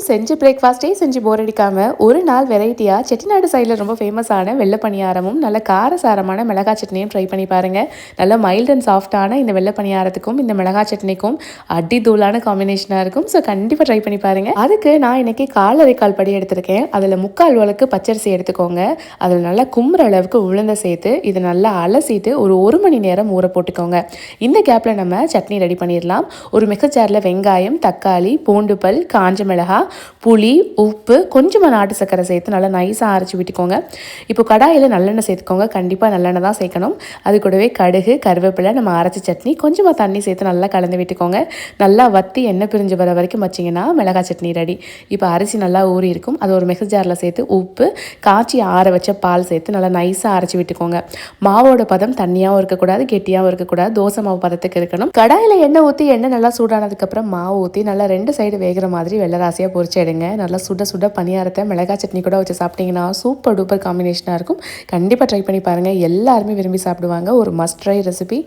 செஞ்சு பிரேக்ஃபாஸ்ட்டே செஞ்சு போர் அடிக்காம ஒரு நாள் வெரைட்டியாக செட்டிநாடு சைடில் ரொம்ப ஃபேமஸான வெள்ளை பணியாரமும் நல்ல காரசாரமான மிளகாய் சட்னியும் ட்ரை பண்ணி பாருங்கள். நல்ல மைல்ட் அண்ட் சாஃப்டான இந்த வெள்ளை பணியாரத்துக்கும் இந்த மிளகாய் சட்னிக்கும் அடி தூளான காம்பினேஷனாக இருக்கும். ஸோ கண்டிப்பாக ட்ரை பண்ணி பாருங்கள். அதுக்கு நான் இன்றைக்கி 1/4 படி எடுத்திருக்கேன். அதில் 3/4 வழக்கு பச்சரிசி எடுத்துக்கோங்க. அதில் நல்லா கும்புற அளவுக்கு உளுந்த சேர்த்து இதை நல்லா அலசிட்டு ஒரு மணி நேரம் ஊற போட்டுக்கோங்க. இந்த கேப்பில் நம்ம சட்னி ரெடி பண்ணிடலாம். ஒரு மிக்சர் ஜாரில் வெங்காயம், தக்காளி, பூண்டு பல், காஞ்ச மிளகாய், புளி, உப்பு, கொஞ்சமாக நாட்டு சர்க்கரை சேர்த்து நல்லா நைஸாக அரைச்சி விட்டுக்கோங்க. இப்போ கடாயில் நல்லெண்ணெய் சேர்த்துக்கோங்க. கண்டிப்பாக நல்லெண்ணெய் தான் சேர்க்கணும். அது கூடவே கடுகு, கருவேப்பிலை, நம்ம அரைச்சி சட்னி, கொஞ்சமாக தண்ணி சேர்த்து நல்லா கலந்து விட்டுக்கோங்க. நல்லா வற்றி எண்ணெய் பிரிஞ்சு வர வரைக்கும் வச்சிங்கன்னா மிளகாய் சட்னி ரெடி. இப்போ அரிசி நல்லா ஊறி இருக்கும். அது ஒரு மிக்சர் ஜாரில் சேர்த்து உப்பு, காய்ச்சி ஆற வச்ச பால் சேர்த்து நல்லா நைஸாக அரைச்சி விட்டுக்கோங்க. மாவோட பதம் தண்ணியாகவும் இருக்கக்கூடாது, கெட்டியாகவும் இருக்கக்கூடாது, தோசை மாவு பதத்துக்கு இருக்கணும். கடாயில் எண்ணெய் ஊற்றி எண்ணெய் நல்லா சூடானதுக்கப்புறம் மாவு ஊற்றி நல்லா 2 சைடு வேகிற மாதிரி வெள்ளராசியாக பொரிச்சு எடுங்க. நல்லா சுட சுட பணியாரத்தை மிளகாய் சட்னி கூட வச்சு சாப்பிட்டீங்கன்னா சூப்பர் டூப்பர் காம்பினேஷனாக இருக்கும். கண்டிப்பாக ட்ரை பண்ணி பாருங்கள். எல்லாருமே விரும்பி சாப்பிடுவாங்க. ஒரு மஸ்ட் ட்ரை ரெசிபி.